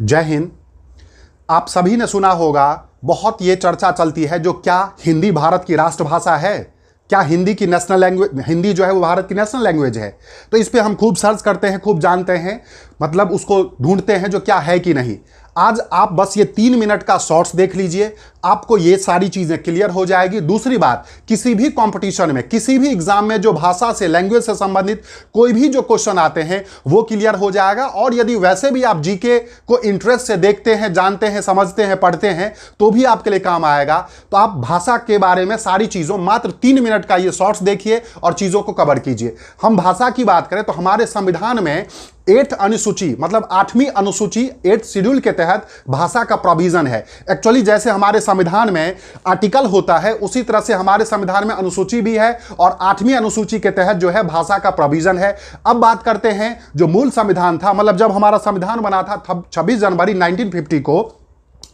जय हिंद। आप सभी ने सुना होगा, बहुत ये चर्चा चलती है जो क्या हिंदी भारत की राष्ट्रभाषा है, क्या हिंदी की नेशनल लैंग्वेज, हिंदी जो है वो भारत की नेशनल लैंग्वेज है। तो इस पे हम खूब सर्च करते हैं, खूब जानते हैं, मतलब उसको ढूंढते हैं जो क्या है कि नहीं। आज आप बस ये 3 मिनट का शॉर्ट्स देख लीजिए, आपको ये सारी चीजें क्लियर हो जाएगी। दूसरी बात, किसी भी कंपटीशन में, किसी भी एग्जाम में जो भाषा से, लैंग्वेज से संबंधित कोई भी जो क्वेश्चन आते हैं वो क्लियर हो जाएगा। और यदि वैसे भी आप जीके को इंटरेस्ट से देखते हैं, जानते हैं, समझते हैं, पढ़ते हैं तो भी आपके लिए काम आएगा। तो आप भाषा के बारे में सारी चीजों, मात्र 3 मिनट का ये शॉर्ट्स देखिए और चीजों को कवर कीजिए। हम भाषा की बात करें तो हमारे संविधान में 8th अनुसूची, मतलब 8वीं अनुसूची 8th शेड्यूल के तहत भाषा का प्रोविजन है। एक्चुअली जैसे हमारे संविधान में आर्टिकल होता है उसी तरह से हमारे संविधान में अनुसूची भी है और 8वीं अनुसूची के तहत जो है भाषा का प्रोविजन है। अब बात करते हैं जो मूल संविधान था, मतलब जब हमारा संविधान बना था 26 जनवरी 1950 को,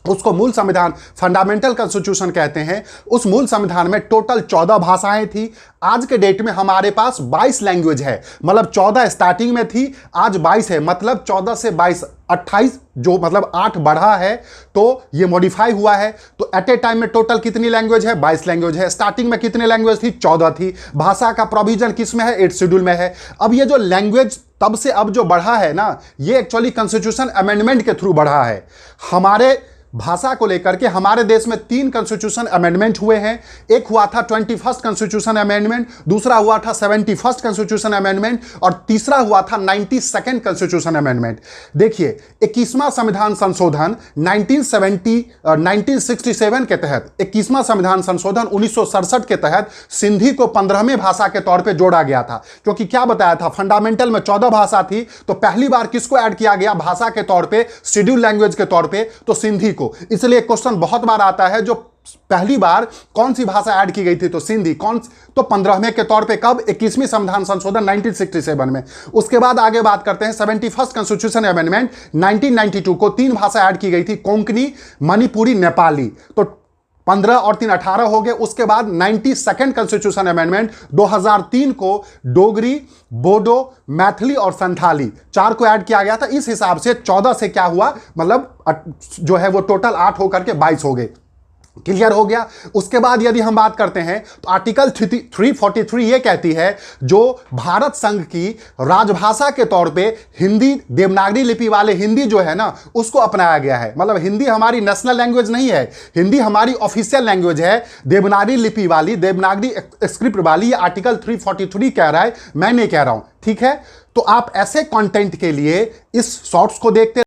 उसको मूल संविधान, फंडामेंटल कॉन्स्टिट्यूशन कहते हैं। उस मूल संविधान में टोटल 14 भाषाएं थी। आज के डेट में हमारे पास 22 लैंग्वेज है, मतलब 14 स्टार्टिंग में थी, आज 22 है, मतलब 14 से 22 28, जो मतलब 8 बढ़ा है, तो ये मॉडिफाई हुआ है। तो एट ए टाइम में टोटल कितनी लैंग्वेज है? 22 लैंग्वेज है। स्टार्टिंग में कितनी लैंग्वेज थी? 14 थी। भाषा का प्रोविजन किस में है? 8th शेड्यूल में है। अब ये जो लैंग्वेज तब से अब जो बढ़ा है ना, ये एक्चुअली कॉन्स्टिट्यूशन अमेंडमेंट के थ्रू बढ़ा है। हमारे भाषा को लेकर के हमारे देश में 3 कॉन्स्टिट्यूशन अमेंडमेंट हुए हैं। एक हुआ था 21st कॉन्स्टिट्यूशन अमेंडमेंट, दूसरा हुआ था 71st कॉन्स्टिट्यूशन अमेंडमेंट और तीसरा हुआ था 92nd कॉन्स्टिट्यूशन अमेंडमेंट। देखिए, 21वां संविधान संशोधन 1967 के तहत, 21वां संविधान संशोधन 1967 के तहत सिंधी को 15वें भाषा के तौर पे जोड़ा गया था। क्योंकि क्या बताया था, फंडामेंटल में 14 भाषा थी, तो पहली बार किसको ऐड किया गया भाषा के तौर पे, शेड्यूल लैंग्वेज के तौर पे? तो सिंधी को। इसलिए क्वेश्चन बहुत बार आता है, जो पहली बार कौन सी भाषा ऐड की गई थी? तो सिंधी। कौन? तो 15वें के तौर पे कब? 21वीं संविधान संशोधन 1967 में। उसके बाद आगे बात करते हैं 71st कॉन्स्टिट्यूशन अमेंडमेंट 1992 को 3 भाषा ऐड की गई थी, कोंकणी, मणिपुरी, नेपाली। तो 15 और 3 18 हो गए। उसके बाद 92nd कॉन्स्टिट्यूशन अमेंडमेंट 2003 को डोगरी, बोडो, मैथिली और संथाली 4 को ऐड किया गया था। इस हिसाब से 14 से क्या हुआ, मतलब जो है वो टोटल 8 होकर के 22 हो गए। क्लियर हो गया। उसके बाद यदि हम बात करते हैं तो आर्टिकल 343 ये कहती है, जो भारत संघ की राजभाषा के तौर पे हिंदी, देवनागरी लिपि वाले हिंदी जो है ना, उसको अपनाया गया है। मतलब हिंदी हमारी नेशनल लैंग्वेज नहीं है, हिंदी हमारी ऑफिशियल लैंग्वेज है। देवनागरी लिपि वाली, देवनागरी स्क्रिप्ट वाली, ये आर्टिकल 343 कह रहा है, मैं नहीं कह रहा हूं। ठीक है, तो आप ऐसे कंटेंट के लिए इस शॉर्ट्स को देखते